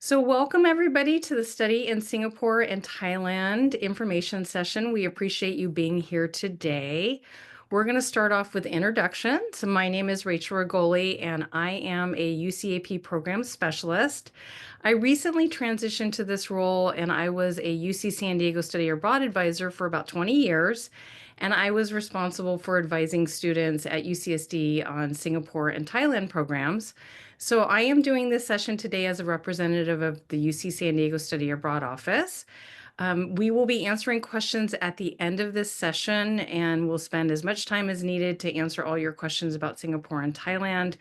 So welcome everybody to the Study in Singapore and Thailand information session. We appreciate you being here today. We're going to start off with introductions. My name is Rachel Rigoli and I am a UCAP program specialist. I recently transitioned to this role and I was a UC San Diego Study Abroad advisor for about 20 years. And I was responsible for advising students at UCSD on Singapore and Thailand programs. So I am doing this session today as a representative of the UC San Diego Study Abroad office. We will be answering questions at the end of this session, and we'll spend as much time as needed to answer all your questions about Singapore and Thailand.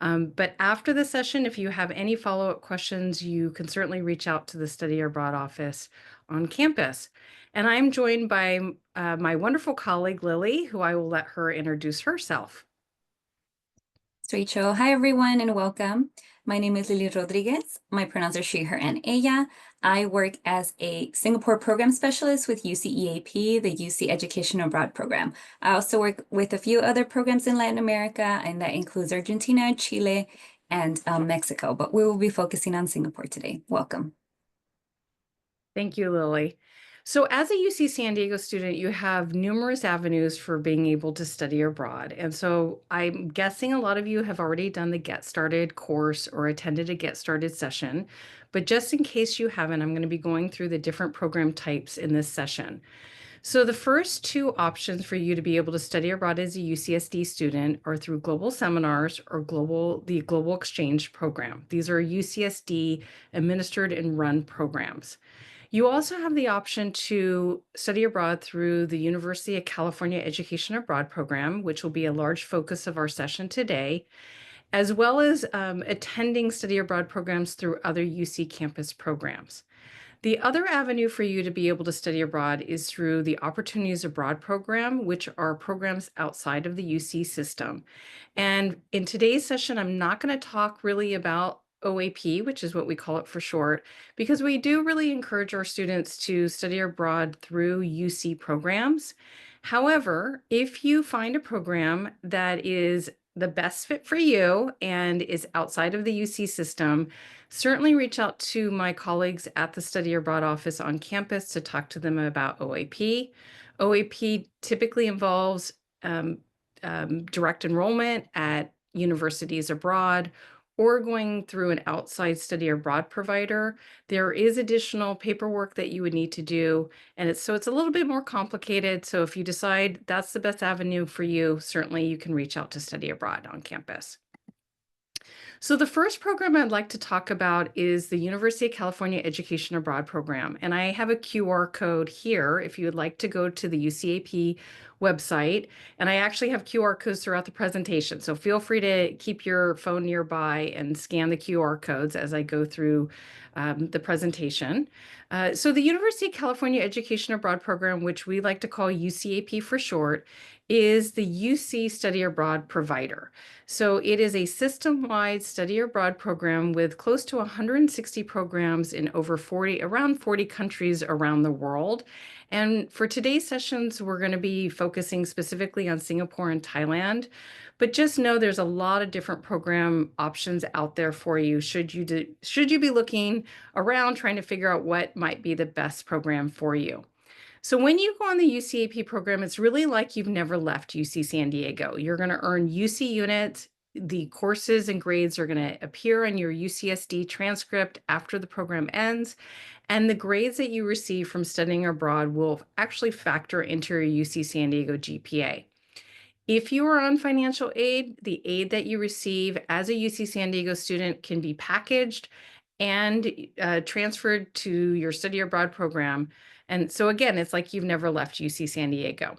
But after the session, if you have any follow-up questions, you can certainly reach out to the Study Abroad office on campus. And I'm joined by my wonderful colleague, Lily, who I will let her introduce herself. Rachel. Hi, everyone, and welcome. My name is Lily Rodriguez. My pronouns are she, her, and ella. I work as a Singapore program specialist with UCEAP, the UC Education Abroad program. I also work with a few other programs in Latin America, and that includes Argentina, Chile, and Mexico. But we will be focusing on Singapore today. Welcome. Thank you, Lily. So as a UC San Diego student, you have numerous avenues for being able to study abroad. And so I'm guessing a lot of you have already done the Get Started course or attended a Get Started session. But just in case you haven't, I'm going to be going through the different program types in this session. So the first two options for you to be able to study abroad as a UCSD student are through global seminars or the Global Exchange Program. These are UCSD administered and run programs. You also have the option to study abroad through the University of California Education Abroad program, which will be a large focus of our session today, as well as attending study abroad programs through other UC campus programs. The other avenue for you to be able to study abroad is through the Opportunities Abroad program, which are programs outside of the UC system. And in today's session, I'm not going to talk really about OAP, which is what we call it for short, because we do really encourage our students to study abroad through UC programs. However, if you find a program that is the best fit for you and is outside of the UC system, certainly reach out to my colleagues at the Study Abroad office on campus to talk to them about OAP. OAP typically involves direct enrollment at universities abroad or going through an outside study abroad provider. There is additional paperwork that you would need to do, and it's a little bit more complicated. So if you decide that's the best avenue for you, certainly you can reach out to study abroad on campus. So the first program I'd like to talk about is the University of California Education Abroad program. And I have a QR code here if you would like to go to the UCAP website. And I actually have QR codes throughout the presentation. So feel free to keep your phone nearby and scan the QR codes as I go through the presentation. So the University of California Education Abroad program, which we like to call UCAP for short, is the UC Study Abroad provider. So it is a system-wide study abroad program with close to 160 programs in around 40 countries around the world. And for today's sessions, we're going to be focusing specifically on Singapore and Thailand. But just know there's a lot of different program options out there for you should you be looking around trying to figure out what might be the best program for you. So when you go on the UCAP program, it's really like you've never left UC San Diego. You're going to earn UC units. The courses and grades are going to appear on your UCSD transcript after the program ends. And the grades that you receive from studying abroad will actually factor into your UC San Diego GPA. If you are on financial aid, the aid that you receive as a UC San Diego student can be packaged and transferred to your study abroad program. And so again, it's like you've never left UC San Diego.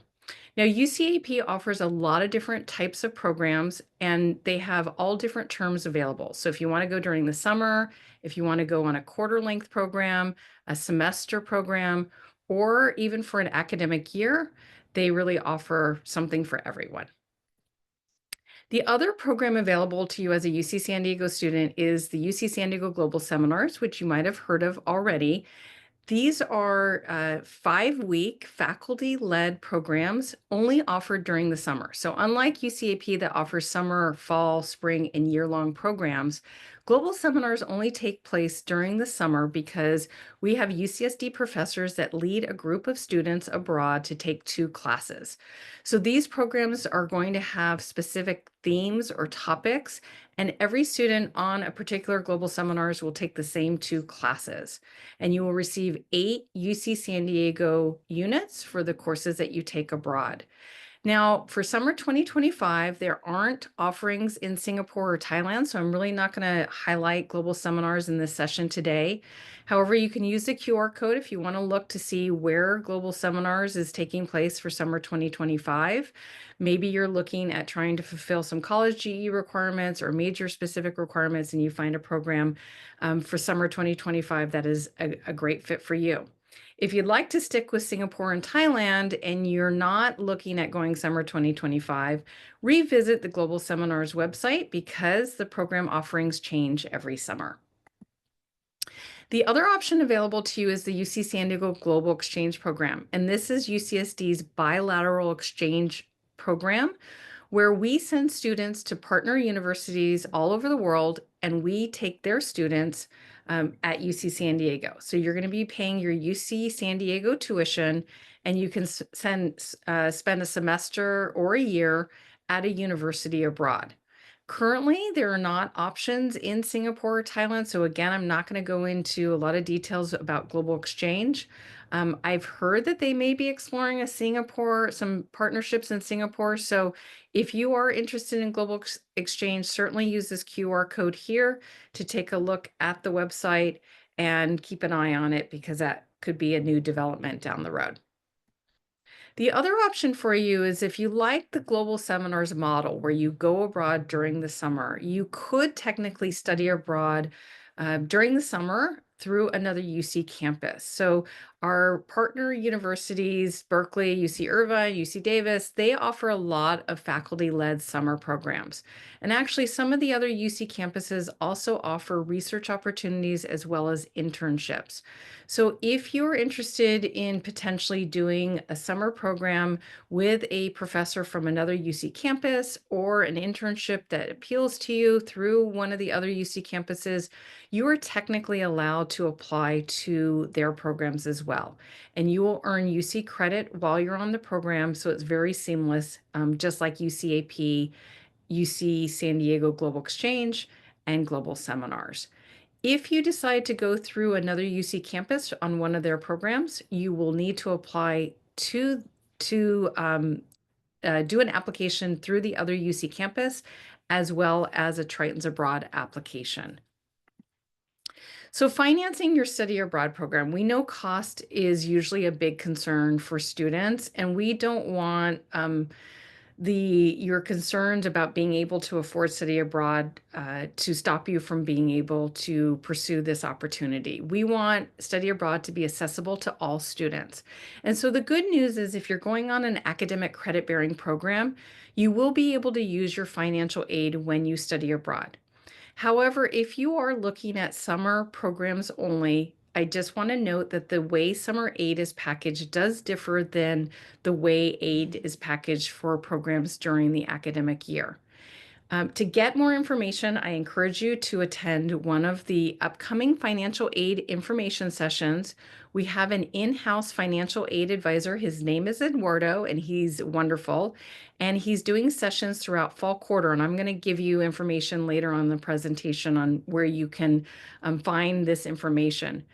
Now, UCAP offers a lot of different types of programs, and they have all different terms available. So if you want to go during the summer, if you want to go on a quarter-length program, a semester program, or even for an academic year, they really offer something for everyone. The other program available to you as a UC San Diego student is the UC San Diego Global Seminars, which you might have heard of already. These are 5-week faculty-led programs only offered during the summer. So unlike UCAP that offers summer, fall, spring, and year-long programs, Global seminars only take place during the summer because we have UCSD professors that lead a group of students abroad to take 2 classes. So these programs are going to have specific themes or topics, and every student on a particular global seminars will take the same 2 classes. And you will receive 8 UC San Diego units for the courses that you take abroad. Now, for summer 2025, there aren't offerings in Singapore or Thailand, so I'm really not going to highlight global seminars in this session today. However, you can use the QR code if you want to look to see where global seminars is taking place for summer 2025. Maybe you're looking at trying to fulfill some college GE requirements or major specific requirements, and you find a program for summer 2025 that is a great fit for you. If you'd like to stick with Singapore and Thailand and you're not looking at going summer 2025, revisit the Global Seminars website because the program offerings change every summer. The other option available to you is the UC San Diego Global Exchange Program, and this is UCSD's bilateral exchange program where we send students to partner universities all over the world and we take their students at UC San Diego. So you're going to be paying your UC San Diego tuition and you can spend a semester or a year at a university abroad. Currently, there are not options in Singapore or Thailand. So again, I'm not going to go into a lot of details about global exchange. I've heard that they may be exploring some partnerships in Singapore. So if you are interested in global exchange, certainly use this QR code here to take a look at the website and keep an eye on it because that could be a new development down the road. The other option for you is if you like the global seminars model where you go abroad during the summer, you could technically study abroad during the summer through another UC campus. So our partner universities, Berkeley, UC Irvine, UC Davis, they offer a lot of faculty-led summer programs. And actually, some of the other UC campuses also offer research opportunities as well as internships. So if you're interested in potentially doing a summer program with a professor from another UC campus or an internship that appeals to you through one of the other UC campuses, you are technically allowed to apply to their programs as well. And you will earn UC credit while you're on the program, so it's very seamless, just like UCAP, UC San Diego Global Exchange, and Global Seminars. If you decide to go through another UC campus on one of their programs, you will need to apply to do an application through the other UC campus, as well as a Tritons Abroad application. So financing your study abroad program, we know cost is usually a big concern for students, and we don't want your concerns about being able to afford study abroad to stop you from being able to pursue this opportunity. We want study abroad to be accessible to all students. And so the good news is if you're going on an academic credit-bearing program, you will be able to use your financial aid when you study abroad. However, if you are looking at summer programs only, I just want to note that the way summer aid is packaged does differ than the way aid is packaged for programs during the academic year. To get more information, I encourage you to attend one of the upcoming financial aid information sessions. We have an in-house financial aid advisor. His name is Eduardo, and he's wonderful. And he's doing sessions throughout fall quarter. And I'm going to give you information later on the presentation on where you can find this information.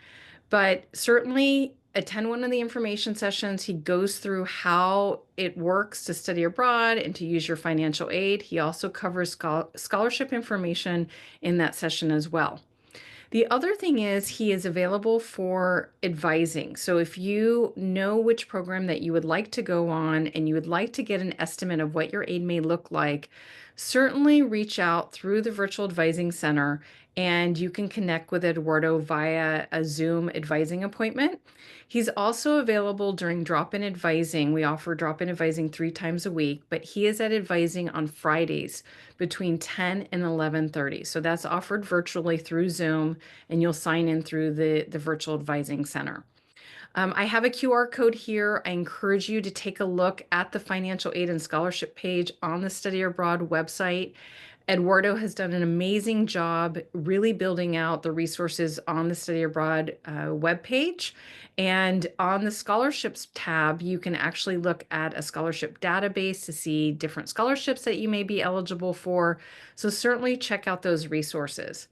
But certainly attend one of the information sessions. He goes through how it works to study abroad and to use your financial aid. He also covers scholarship information in that session as well. The other thing is he is available for advising. So if you know which program that you would like to go on and you would like to get an estimate of what your aid may look like, certainly reach out through the Virtual Advising Center and you can connect with Eduardo via a Zoom advising appointment. He's also available during drop-in advising. We offer drop-in advising 3 times a week, but he is at advising on Fridays between 10 and 11:30. So that's offered virtually through Zoom, and you'll sign in through the Virtual Advising Center. I have a QR code here. I encourage you to take a look at the financial aid and scholarship page on the Study Abroad website. Eduardo has done an amazing job really building out the resources on the Study Abroad webpage. And on the scholarships tab, you can actually look at a scholarship database to see different scholarships that you may be eligible for. So certainly check out those resources.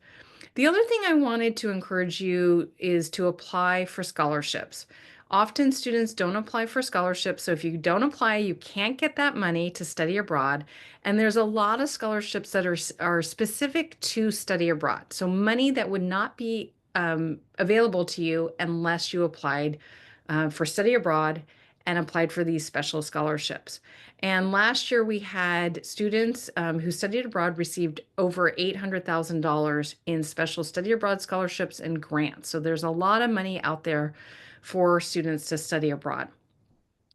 The other thing I wanted to encourage you is to apply for scholarships. Often students don't apply for scholarships, so if you don't apply, you can't get that money to study abroad. And there's a lot of scholarships that are specific to study abroad. So money that would not be available to you unless you applied for study abroad and applied for these special scholarships. And last year we had students who studied abroad received over $800,000 in special study abroad scholarships and grants. So there's a lot of money out there for students to study abroad.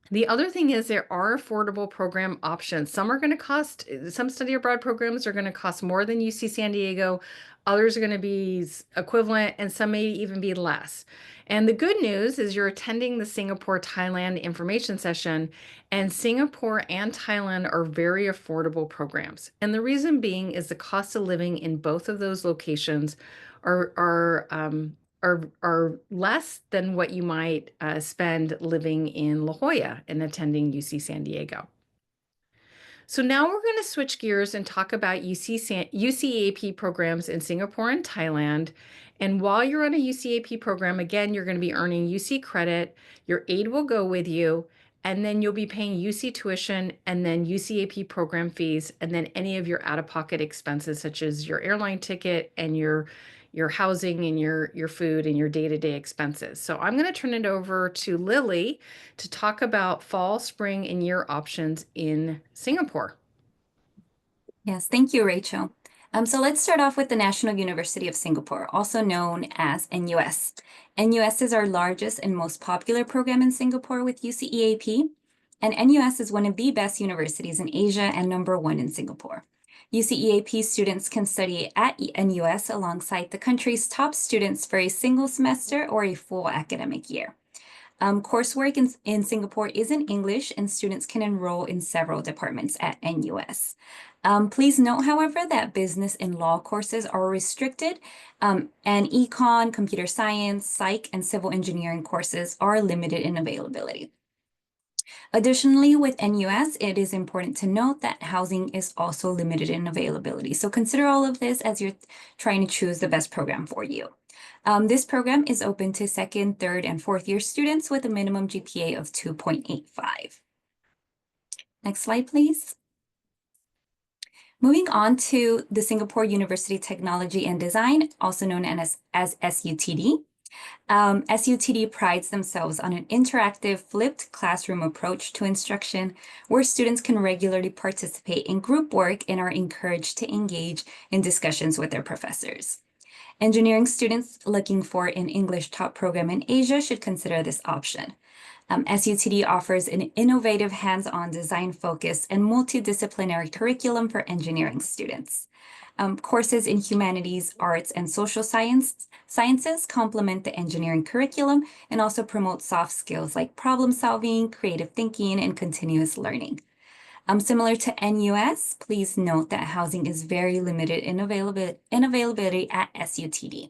The other thing is there are affordable program options. Some study abroad programs are going to cost more than UC San Diego. Others are going to be equivalent, and some may even be less. And the good news is you're attending the Singapore Thailand information session, and Singapore and Thailand are very affordable programs. And the reason being is the cost of living in both of those locations are less than what you might spend living in La Jolla and attending UC San Diego. So now we're going to switch gears and talk about UCAP programs in Singapore and Thailand. And while you're on a UCAP program, again, you're going to be earning UC credit. Your aide will go with you, and then you'll be paying UC tuition and then UCAP program fees, and then any of your out-of-pocket expenses, such as your airline ticket and your housing and your food and your day-to-day expenses. So I'm going to turn it over to Lily to talk about fall, spring, and year options in Singapore. Yes, thank you, Rachel. So let's start off with the National University of Singapore, also known as NUS. NUS is our largest and most popular program in Singapore with UCEAP, and NUS is one of the best universities in Asia and #1 in Singapore. UCEAP students can study at NUS alongside the country's top students for a single semester or a full academic year. Coursework in Singapore is in English, and students can enroll in several departments at NUS. Please note, however, that business and law courses are restricted, and econ, computer science, psych, and civil engineering courses are limited in availability. Additionally, with NUS, it is important to note that housing is also limited in availability. So consider all of this as you're trying to choose the best program for you. This program is open to second, third, and fourth year students with a minimum GPA of 2.85. Next slide, please. Moving on to the Singapore University Technology and Design, also known as SUTD. SUTD prides themselves on an interactive flipped classroom approach to instruction where students can regularly participate in group work and are encouraged to engage in discussions with their professors. Engineering students looking for an English top program in Asia should consider this option. SUTD offers an innovative hands-on design-focused and multidisciplinary curriculum for engineering students. Courses in humanities, arts, and social sciences complement the engineering curriculum and also promote soft skills like problem solving, creative thinking, and continuous learning. Similar to NUS, please note that housing is very limited in availability at SUTD.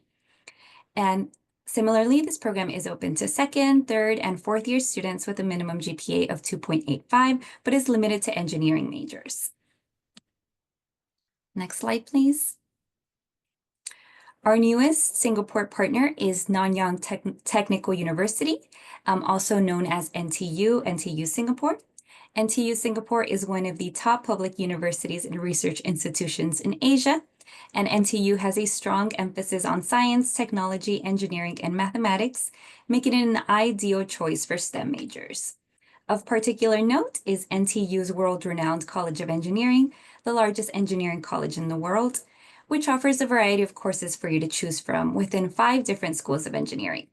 And similarly, this program is open to second, third, and fourth year students with a minimum GPA of 2.85, but is limited to engineering majors. Next slide, please. Our newest Singapore partner is Nanyang Technical University, also known as NTU Singapore. NTU Singapore is one of the top public universities and research institutions in Asia, and NTU has a strong emphasis on science, technology, engineering, and mathematics, making it an ideal choice for STEM majors. Of particular note is NTU's world-renowned College of Engineering, the largest engineering college in the world, which offers a variety of courses for you to choose from within 5 different schools of engineering.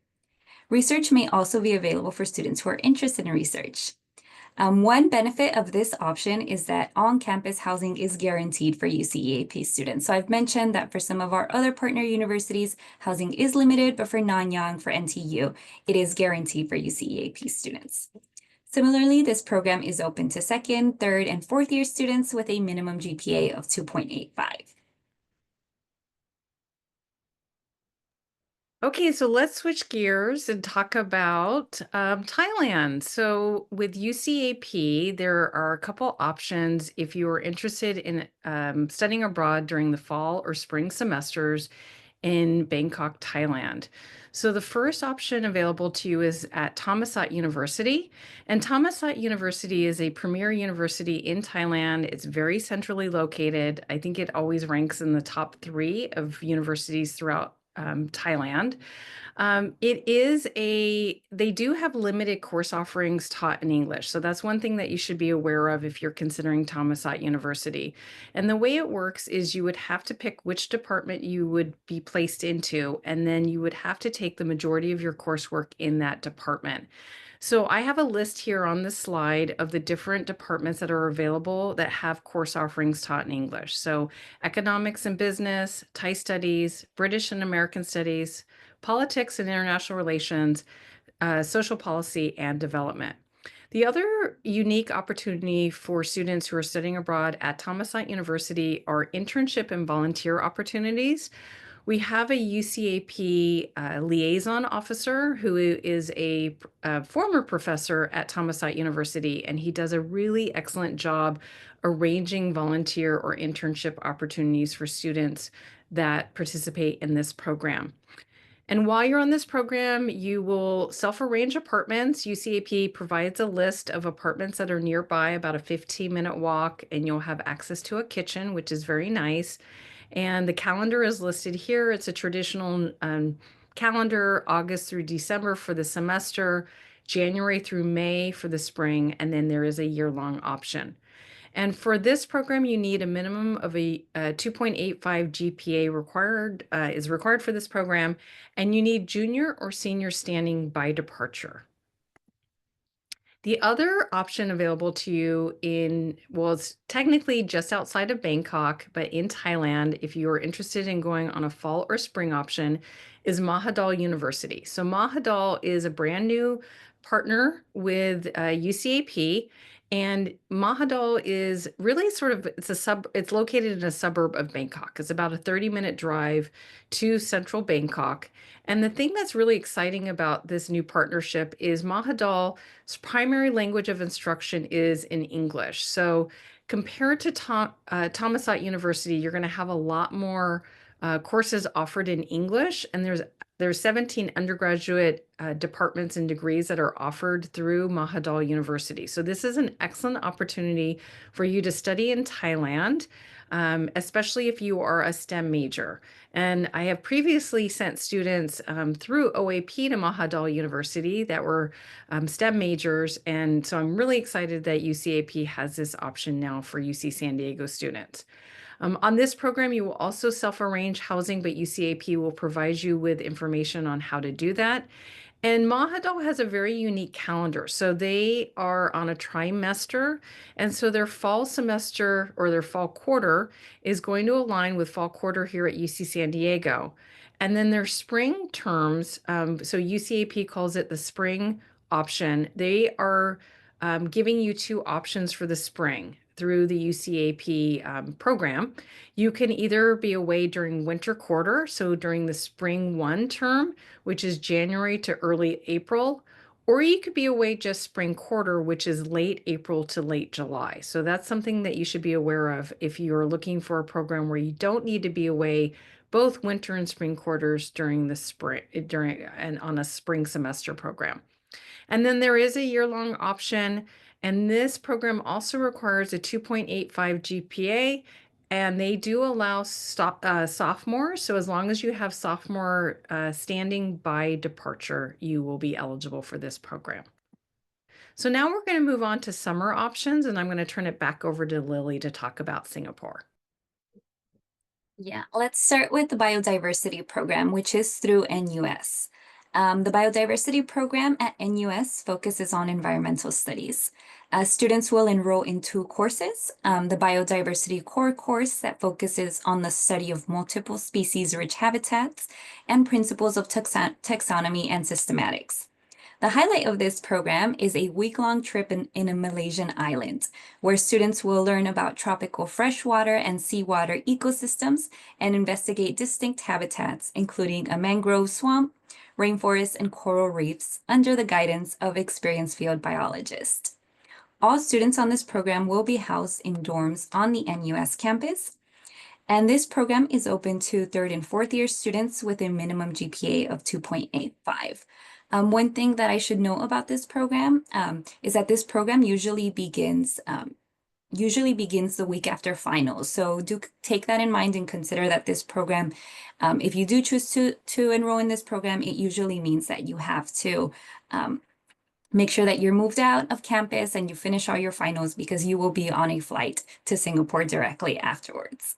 Research may also be available for students who are interested in research. One benefit of this option is that on-campus housing is guaranteed for UCEAP students. So I've mentioned that for some of our other partner universities, housing is limited, but for Nanyang, for NTU, it is guaranteed for UCEAP students. Similarly, this program is open to second, third, and fourth year students with a minimum GPA of 2.85. Okay, so let's switch gears and talk about Thailand. So with UCAP, there are a couple options if you are interested in studying abroad during the fall or spring semesters in Bangkok, Thailand. So the first option available to you is at Thammasat University. And Thammasat University is a premier university in Thailand. It's very centrally located. I think it always ranks in the top three of universities throughout Thailand. They do have limited course offerings taught in English. So that's one thing that you should be aware of if you're considering Thammasat University. And the way it works is you would have to pick which department you would be placed into, and then you would have to take the majority of your coursework in that department. So I have a list here on the slide of the different departments that are available that have course offerings taught in English. So economics and business, Thai studies, British and American studies, politics and international relations, social policy, and development. The other unique opportunity for students who are studying abroad at Thammasat University are internship and volunteer opportunities. We have a UCAP liaison officer who is a former professor at Thammasat University, and he does a really excellent job arranging volunteer or internship opportunities for students that participate in this program. And while you're on this program, you will self-arrange apartments. UCAP provides a list of apartments that are nearby, about a 15-minute walk, and you'll have access to a kitchen, which is very nice. And the calendar is listed here. It's a traditional calendar, August through December for the semester, January through May for the spring, and then there is a year-long option. And for this program, you need a minimum of a 2.85 GPA is required for this program, and you need junior or senior standing by departure. The other option available to you it's technically just outside of Bangkok, but in Thailand, if you are interested in going on a fall or spring option, is Mahidol University. So Mahidol is a brand new partner with UCAP, and Mahidol is really it's located in a suburb of Bangkok. It's about a 30-minute drive to central Bangkok. And the thing that's really exciting about this new partnership is Mahidol primary language of instruction is in English. So compared to Thammasat University, you're going to have a lot more courses offered in English, and there's 17 undergraduate departments and degrees that are offered through Mahidol University. So this is an excellent opportunity for you to study in Thailand, especially if you are a STEM major. And I have previously sent students through OAP to Mahidol University that were STEM majors. And so I'm really excited that UCAP has this option now for UC San Diego students. On this program, you will also self-arrange housing, but UCAP will provide you with information on how to do that. And Mahidol has a very unique calendar. So they are on a trimester. And so their fall semester or their fall quarter is going to align with fall quarter here at UC San Diego. And then their spring terms, so UCAP calls it the spring option. They are giving you two options for the spring through the UCAP program. You can either be away during winter quarter, so during the spring 1 term, which is January to early April, or you could be away just spring quarter, which is late April to late July. So that's something that you should be aware of if you're looking for a program where you don't need to be away both winter and spring quarters during the spring and on a spring semester program. And then there is a year-long option, and this program also requires a 2.85 GPA, and they do allow sophomores. So as long as you have sophomore standing by departure, you will be eligible for this program. So now we're going to move on to summer options, and I'm going to turn it back over to Lily to talk about Singapore. Yeah, let's start with the biodiversity program, which is through NUS. The biodiversity program at NUS focuses on environmental studies. Students will enroll in two courses, the biodiversity core course that focuses on the study of multiple species-rich habitats and principles of taxonomy and systematics. The highlight of this program is a week-long trip in a Malaysian island, where students will learn about tropical freshwater and seawater ecosystems and investigate distinct habitats, including a mangrove swamp, rainforests, and coral reefs, under the guidance of experienced field biologists. All students on this program will be housed in dorms on the NUS campus, and this program is open to third and fourth year students with a minimum GPA of 2.85. One thing that I should know about this program is that this program usually begins the week after finals. So do take that in mind and consider that this program, if you do choose to enroll in this program, it usually means that you have to make sure that you're moved out of campus and you finish all your finals because you will be on a flight to Singapore directly afterwards.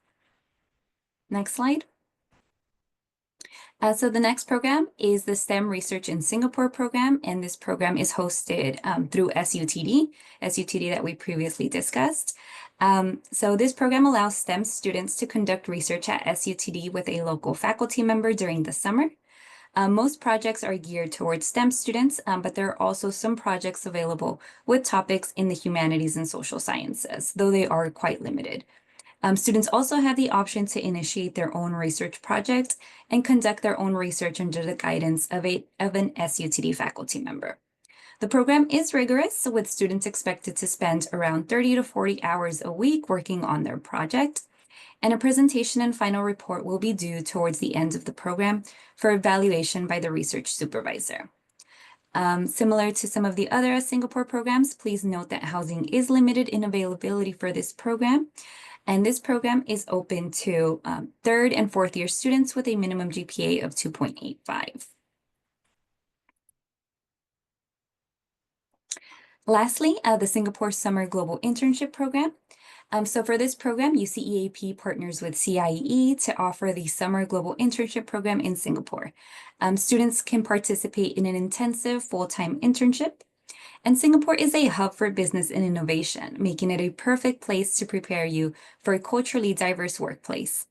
Next slide. So the next program is the STEM Research in Singapore program, and this program is hosted through SUTD that we previously discussed. So this program allows STEM students to conduct research at SUTD with a local faculty member during the summer. Most projects are geared towards STEM students, but there are also some projects available with topics in the humanities and social sciences, though they are quite limited. Students also have the option to initiate their own research project and conduct their own research under the guidance of an SUTD faculty member. The program is rigorous, with students expected to spend around 30 to 40 hours a week working on their project, and a presentation and final report will be due towards the end of the program for evaluation by the research supervisor. Similar to some of the other Singapore programs, please note that housing is limited in availability for this program. And this program is open to third and fourth year students with a minimum GPA of 2.85. Lastly, the Singapore Summer Global Internship Program. So for this program, UCEAP partners with CIEE to offer the Summer Global Internship Program in Singapore. Students can participate in an intensive full-time internship. And Singapore is a hub for business and innovation, making it a perfect place to prepare you for a culturally diverse workplace.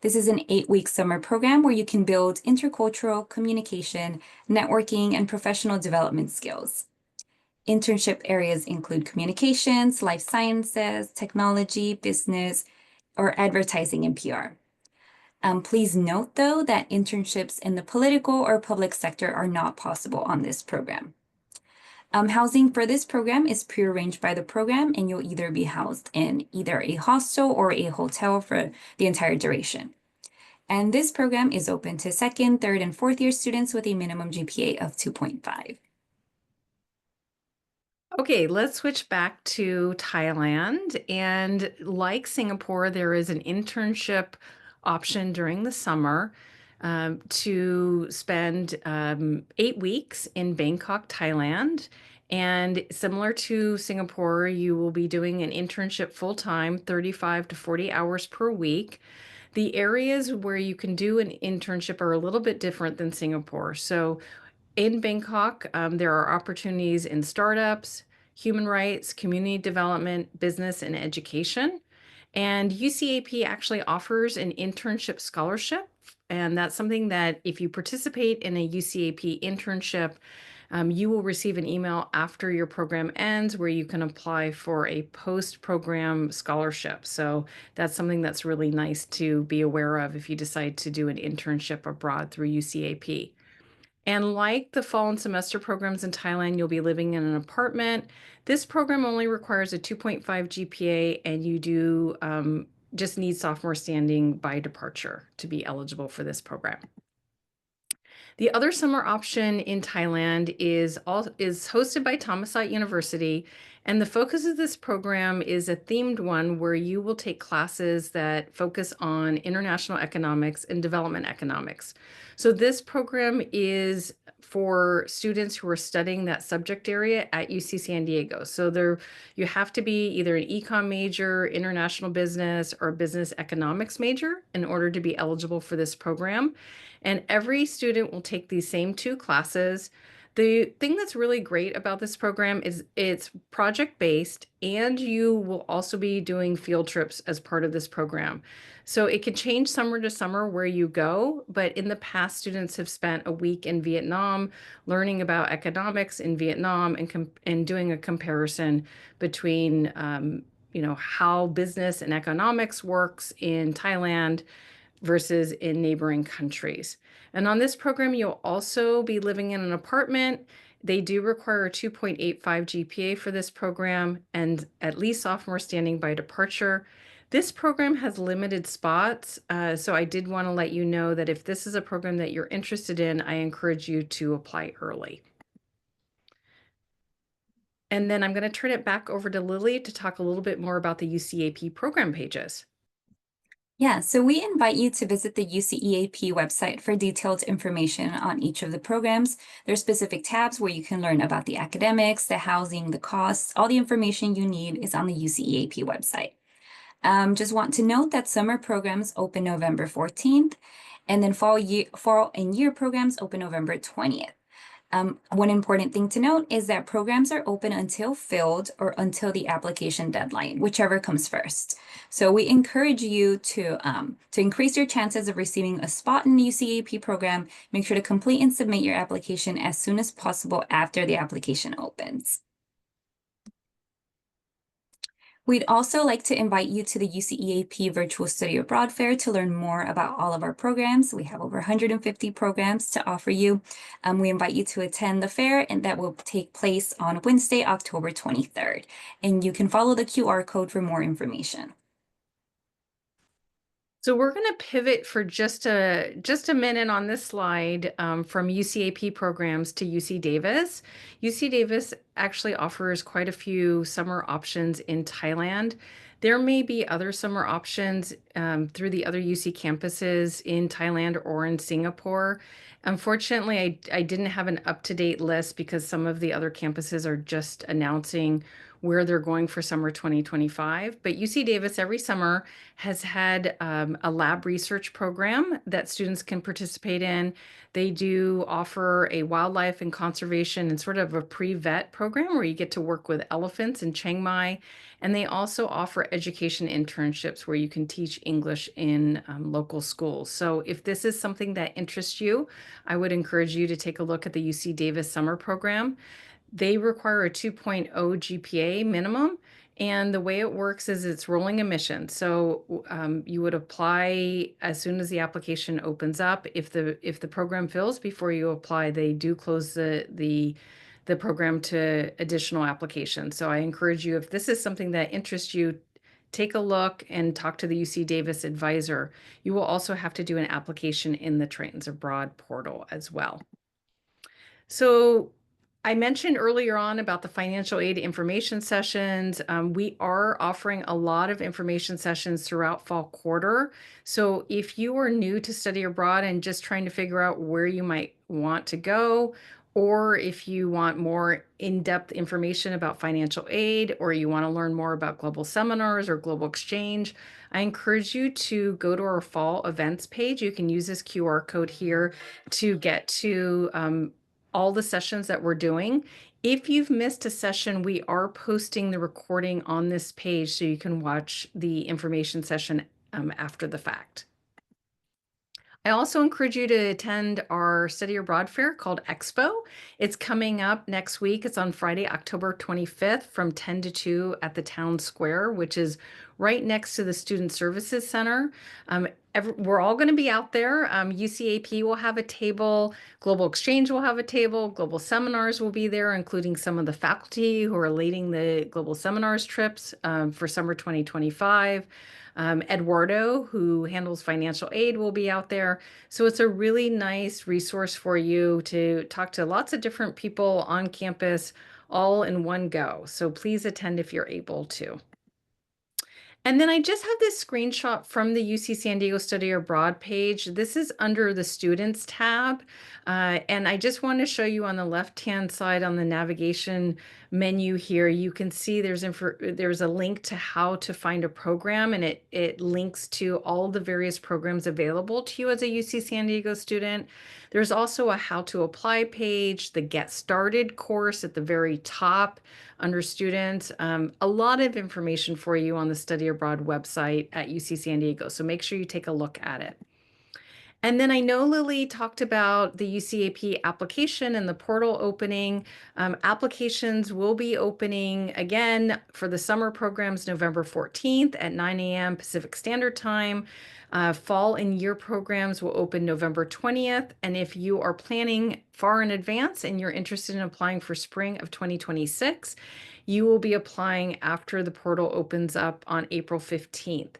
This is an 8-week summer program where you can build intercultural communication, networking, and professional development skills. Internship areas include communications, life sciences, technology, business, or advertising and PR. Please note, though, that internships in the political or public sector are not possible on this program. Housing for this program is prearranged by the program, and you'll either be housed in either a hostel or a hotel for the entire duration. And this program is open to second, third, and fourth year students with a minimum GPA of 2.5. Okay, let's switch back to Thailand. And like Singapore, there is an internship option during the summer to spend 8 weeks in Bangkok, Thailand. And similar to Singapore, you will be doing an internship full-time, 35 to 40 hours per week. The areas where you can do an internship are a little bit different than Singapore. So in Bangkok, there are opportunities in startups, human rights, community development, business, and education. And UCAP actually offers an internship scholarship. And that's something that if you participate in a UCAP internship, you will receive an email after your program ends where you can apply for a post-program scholarship. So that's something that's really nice to be aware of if you decide to do an internship abroad through UCAP. And like the fall and semester programs in Thailand, you'll be living in an apartment. This program only requires a 2.5 GPA, and you do just need sophomore standing by departure to be eligible for this program. The other summer option in Thailand is hosted by Thammasat University, and the focus of this program is a themed one where you will take classes that focus on international economics and development economics. So this program is for students who are studying that subject area at UC San Diego. So you have to be either an econ major, international business, or business economics major in order to be eligible for this program. And every student will take these same two classes. The thing that's really great about this program is it's project-based, and you will also be doing field trips as part of this program. So it can change summer to summer where you go, but in the past, students have spent a week in Vietnam learning about economics in Vietnam and doing a comparison between how business and economics works in Thailand versus in neighboring countries. And on this program, you'll also be living in an apartment. They do require a 2.85 GPA for this program and at least sophomore standing by departure. This program has limited spots, so I did want to let you know that if this is a program that you're interested in, I encourage you to apply early. And then I'm going to turn it back over to Lily to talk a little bit more about the UCAP program pages. Yeah, so we invite you to visit the UCEAP website for detailed information on each of the programs. There's specific tabs where you can learn about the academics, the housing, the costs. All the information you need is on the UCEAP website. Just want to note that summer programs open November 14th, and then fall and year programs open November 20th. One important thing to note is that programs are open until filled or until the application deadline, whichever comes first. So we encourage you to increase your chances of receiving a spot in the UCAP program. Make sure to complete and submit your application as soon as possible after the application opens. We'd also like to invite you to the UCEAP Virtual Study Abroad Fair to learn more about all of our programs. We have over 150 programs to offer you. We invite you to attend the fair, and that will take place on Wednesday, October 23rd. And you can follow the QR code for more information. So we're going to pivot for just a minute on this slide from UCAP programs to UC Davis. UC Davis actually offers quite a few summer options in Thailand. There may be other summer options through the other UC campuses in Thailand or in Singapore. Unfortunately, I didn't have an up-to-date list because some of the other campuses are just announcing where they're going for summer 2025. But UC Davis every summer has had a lab research program that students can participate in. They do offer a wildlife and conservation and sort of a pre-vet program where you get to work with elephants in Chiang Mai. And they also offer education internships where you can teach English in local schools. So if this is something that interests you, I would encourage you to take a look at the UC Davis summer program. They require a 2.0 GPA minimum. And the way it works is it's rolling admission. So you would apply as soon as the application opens up. If the program fills before you apply, they do close the program to additional applications. So I encourage you, if this is something that interests you, take a look and talk to the UC Davis advisor. You will also have to do an application in the Trains Abroad portal as well. So I mentioned earlier on about the financial aid information sessions. We are offering a lot of information sessions throughout fall quarter. So if you are new to study abroad and just trying to figure out where you might want to go, or if you want more in-depth information about financial aid, or you want to learn more about global seminars or global exchange, I encourage you to go to our fall events page. You can use this QR code here to get to all the sessions that we're doing. If you've missed a session, we are posting the recording on this page so you can watch the information session after the fact. I also encourage you to attend our Study Abroad Fair called Expo. It's coming up next week. It's on Friday, October 25th from 10 to 2 at the Town Square, which is right next to the Student Services Center. We're all going to be out there. UCAP will have a table, Global Exchange will have a table, Global Seminars will be there, including some of the faculty who are leading the Global Seminars trips for summer 2025. Eduardo, who handles financial aid, will be out there. So it's a really nice resource for you to talk to lots of different people on campus all in one go. So please attend if you're able to. And then I just have this screenshot from the UC San Diego Study Abroad page. This is under the Students tab. And I just want to show you on the left-hand side on the navigation menu here, you can see there's a link to how to find a program, and it links to all the various programs available to you as a UC San Diego student. There's also a how to apply page, the Get Started course at the very top under students. A lot of information for you on the Study Abroad website at UC San Diego. So make sure you take a look at it. And then I know Lily talked about the UCAP application and the portal opening. Applications will be opening again for the summer programs November 14th at 9 a.m. Pacific Standard Time. Fall and year programs will open November 20th. And if you are planning far in advance and you're interested in applying for spring of 2026, you will be applying after the portal opens up on April 15th.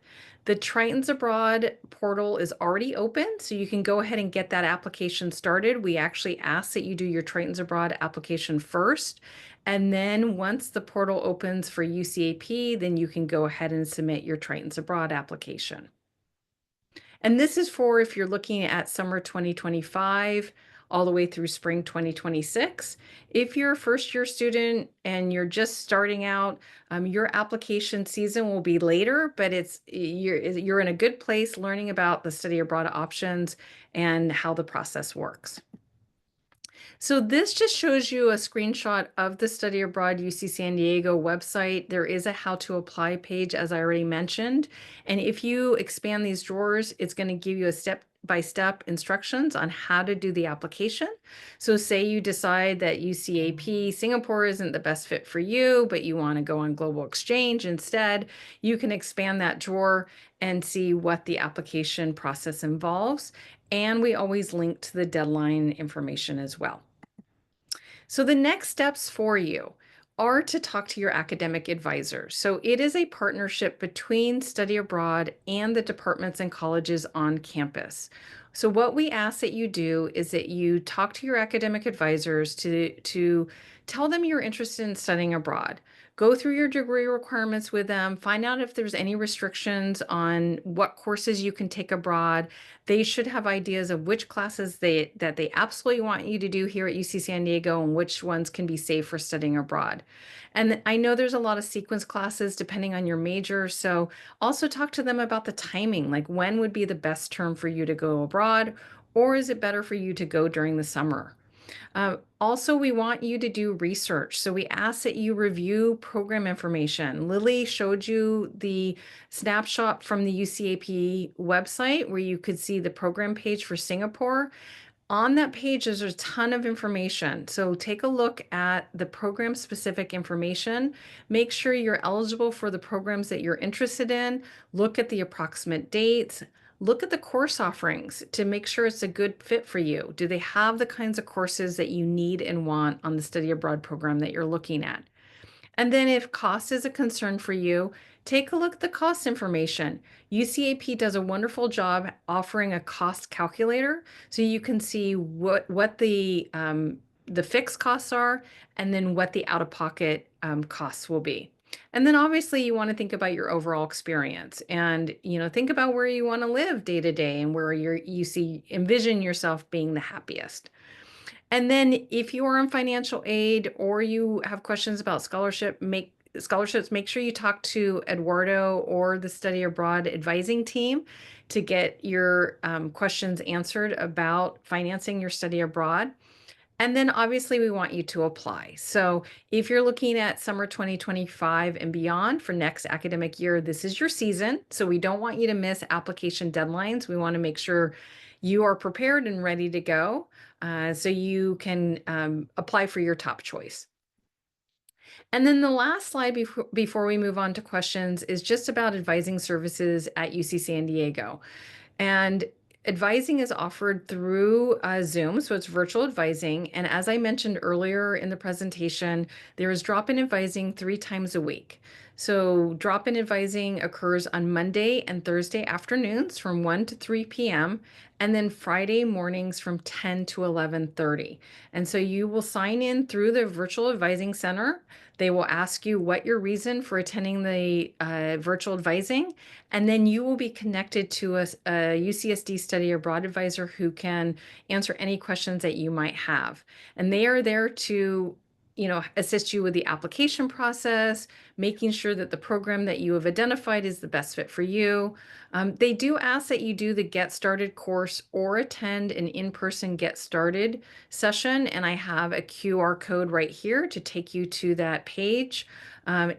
The Tritons Abroad portal is already open, so you can go ahead and get that application started. We actually ask that you do your Tritons Abroad application first, and then once the portal opens for UCAP, then you can go ahead and submit your Tritons Abroad application. And this is for if you're looking at summer 2025 all the way through spring 2026. If you're a first year student and you're just starting out, your application season will be later, but you're in a good place learning about the study abroad options and how the process works. So this just shows you a screenshot of the Study Abroad UC San Diego website. There is a how to apply page, as I already mentioned. And if you expand these drawers, it's going to give you a step-by-step instructions on how to do the application. So say you decide that UCAP Singapore isn't the best fit for you, but you want to go on global exchange instead, you can expand that drawer and see what the application process involves. And we always link to the deadline information as well. So the next steps for you are to talk to your academic advisor. So it is a partnership between Study Abroad and the departments and colleges on campus. So what we ask that you do is that you talk to your academic advisors to tell them you're interested in studying abroad. Go through your degree requirements with them, find out if there's any restrictions on what courses you can take abroad. They should have ideas of which classes that they absolutely want you to do here at UC San Diego and which ones can be safe for studying abroad. And I know there's a lot of sequence classes depending on your major, so also talk to them about the timing, like when would be the best term for you to go abroad, or is it better for you to go during the summer? Also, we want you to do research. So we ask that you review program information. Lily showed you the snapshot from the UCAP website where you could see the program page for Singapore. On that page, there's a ton of information. So take a look at the program specific information. Make sure you're eligible for the programs that you're interested in. Look at the approximate dates. Look at the course offerings to make sure it's a good fit for you. Do they have the kinds of courses that you need and want on the study abroad program that you're looking at? And then if cost is a concern for you, take a look at the cost information. UCAP does a wonderful job offering a cost calculator so you can see what the fixed costs are and then what the out-of-pocket costs will be. And then obviously you want to think about your overall experience and think about where you want to live day to day and where envision yourself being the happiest. And then if you are on financial aid or you have questions about scholarships, make sure you talk to Eduardo or the Study Abroad advising team to get your questions answered about financing your study abroad. And then obviously we want you to apply. So if you're looking at summer 2025 and beyond for next academic year, this is your season. So we don't want you to miss application deadlines. We want to make sure you are prepared and ready to go so you can apply for your top choice. And then the last slide before we move on to questions is just about advising services at UC San Diego. And advising is offered through Zoom, so it's virtual advising. And as I mentioned earlier in the presentation, there is drop-in advising 3 times a week. So drop-in advising occurs on Monday and Thursday afternoons from 1 to 3 p.m. and then Friday mornings from 10 to 11:30. And so you will sign in through the virtual advising center. They will ask you what your reason for attending the virtual advising, and then you will be connected to a UCSD study abroad advisor who can answer any questions that you might have. And they are there to assist you with the application process, making sure that the program that you have identified is the best fit for you. They do ask that you do the Get Started course or attend an in-person Get Started session, and I have a QR code right here to take you to that page.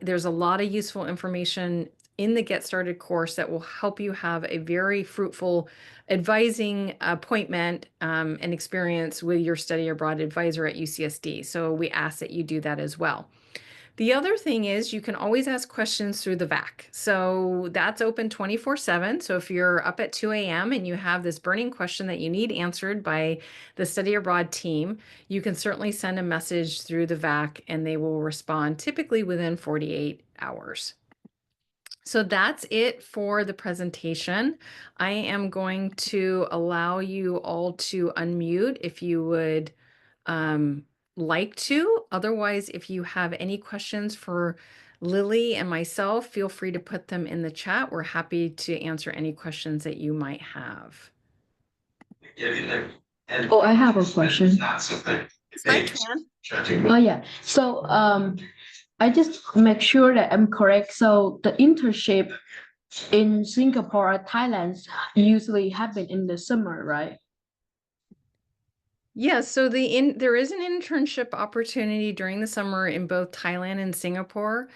There's a lot of useful information in the Get Started course that will help you have a very fruitful advising appointment and experience with your study abroad advisor at UCSD. So we ask that you do that as well. The other thing is you can always ask questions through the VAC. So that's open 24/7. So if you're up at 2 a.m. and you have this burning question that you need answered by the study abroad team, you can certainly send a message through the VAC and they will respond typically within 48 hours. So that's it for the presentation. I am going to allow you all to unmute if you would like to. Otherwise, if you have any questions for Lily and myself, feel free to put them in the chat. We're happy to answer any questions that you might have. Oh, I have a question. Hi, Tran. Oh, yeah. So, I just make sure that I'm correct. So the internship in Singapore or Thailand usually happen in the summer, right? Yeah, so there is an internship opportunity during the summer in both Thailand and Singapore,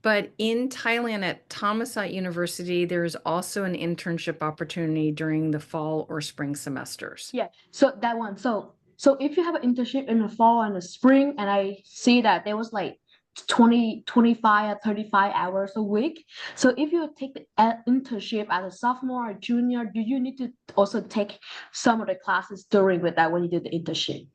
but in Thailand at Thammasat University, there's also an internship opportunity during the fall or spring semesters. Yeah. So that one. So if you have an internship in the fall and the spring, and I see that there was like 25 or 35 hours a week. So if you take the internship as a sophomore or junior, do you need to also take some of the classes during with that when you do the internship?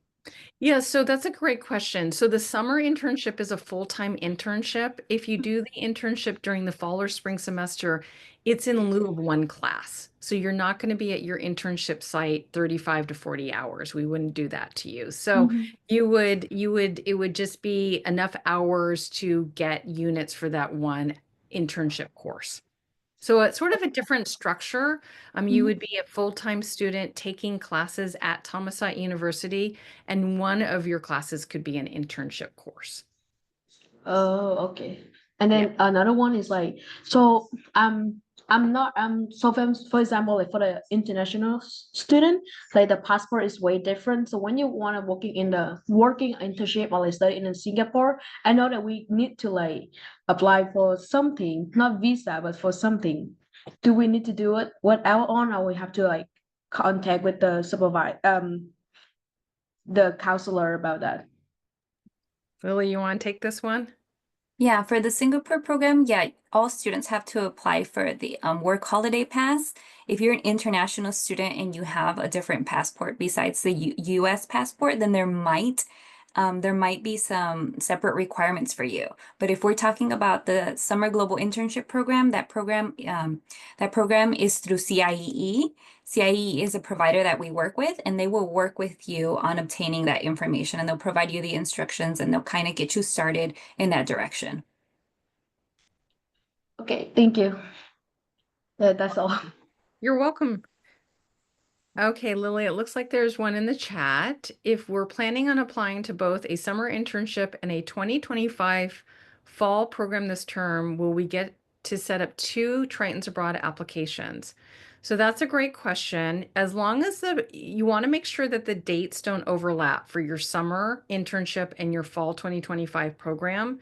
Yeah, so that's a great question. So the summer internship is a full-time internship. If you do the internship during the fall or spring semester, it's in lieu of one class. So you're not going to be at your internship site 35 to 40 hours. We wouldn't do that to you. So Mhm. it would just be enough hours to get units for that one internship course. So it's sort of a different structure. You Mhm. would be a full-time student taking classes at Thammasat University, and one of your classes could be an internship course. Oh, okay. And Yeah. then another one is like, so I'm not so for example, like for the international student, like the passport is way different. So when you want to working internship or like study in Singapore, I know that we need to like apply for something, not visa, but for something. Do we need to do it what our own, or we have to like contact with the the counselor about that? Lily, you want to take this one? Yeah, for the Singapore program, yeah, all students have to apply for the work holiday pass. If you're an international student and you have a different passport besides the US passport, then there might be some separate requirements for you. But if we're talking about the Summer Global Internship Program, that program is through CIEE. CIEE is a provider that we work with, and they will work with you on obtaining that information, and they'll provide you the instructions, and they'll kind of get you started in that direction. Okay, thank you. That's all. You're welcome. Okay, Lily, it looks like there's one in the chat. If we're planning on applying to both a summer internship and a 2025 fall program this term, will we get to set up two Tritons Abroad applications? So that's a great question. As long as you want to make sure that the dates don't overlap for your summer internship and your fall 2025 program.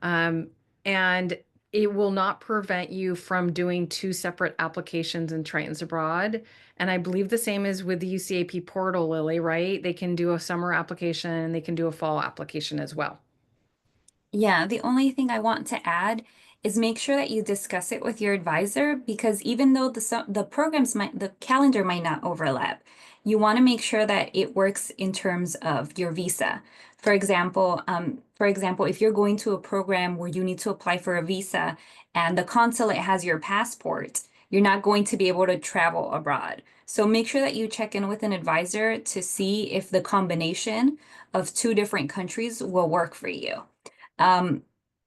Um, and it will not prevent you from doing two separate applications in Tritons Abroad. And I believe the same is with the UCAP portal, Lily, right? They can do a summer application and they can do a fall application as well. Yeah, the only thing I want to add is make sure that you discuss it with your advisor, because even though the calendar might not overlap, you want to make sure that it works in terms of your visa. For example, if you're going to a program where you need to apply for a visa and the consulate has your passport, you're not going to be able to travel abroad. So make sure that you check in with an advisor to see if the combination of two different countries will work for you. Um,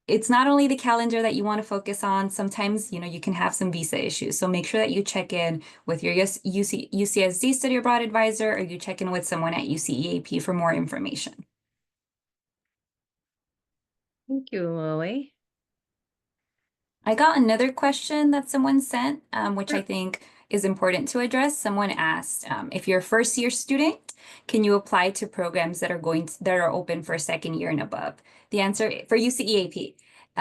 it's not only the calendar that you want to focus on. Sometimes, you can have some visa issues. So make sure that you check in with your UCSD study abroad advisor, or you check in with someone at UCEAP for more information. Thank you, Lily. I got another question that someone sent, which I Sure. think is important to address. Someone asked, if you're a first year student, can you apply to programs that are open for second year and above? The answer for UCEAP.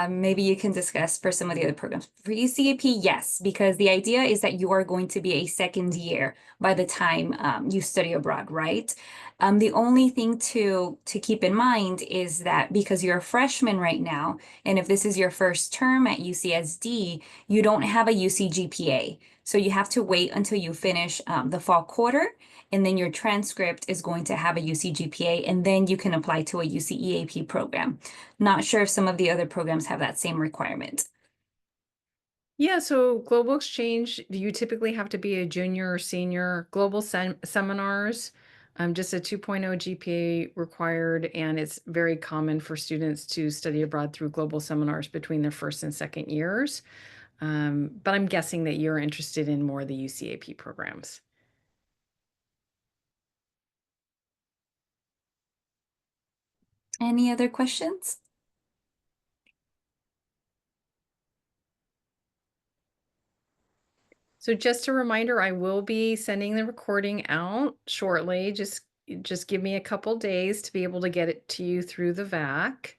Maybe you can discuss for some of the other programs. For UCEAP, yes, because the idea is that you are going to be a second year by the time you study abroad, right? The only thing to keep in mind is that because you're a freshman right now, and if this is your first term at UCSD, you don't have a UC GPA. So you have to wait until you finish the fall quarter, and then your transcript is going to have a UC GPA, and then you can apply to a UC EAP program. Not sure if some of the other programs have that same requirement. Yeah, so global exchange, you typically have to be a junior or senior. Global seminars, just a 2.0 GPA required, and it's very common for students to study abroad through global seminars between their first and second years. But I'm guessing that you're interested in more of the UCAP programs. Any other questions? So just a reminder, I will be sending the recording out shortly. Just give me a couple days to be able to get it to you through the VAC.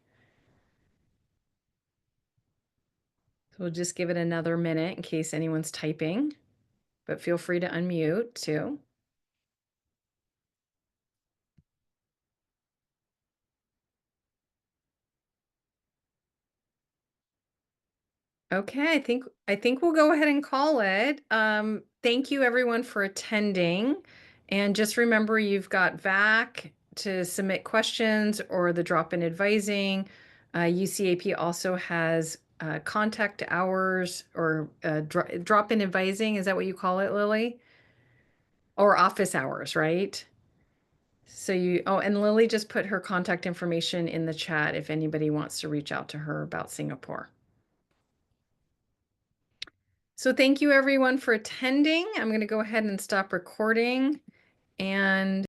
So we'll just give it another minute in case anyone's typing, but feel free to unmute too. Okay, I think we'll go ahead and call it. Thank you everyone for attending. And just remember you've got VAC to submit questions or the drop-in advising. UCAP also has contact hours or drop-in advising. Is that what you call it, Lily? Or office hours, right? So and Lily just put her contact information in the chat if anybody wants to reach out to her about Singapore. So thank you everyone for attending. I'm going to go ahead and stop recording and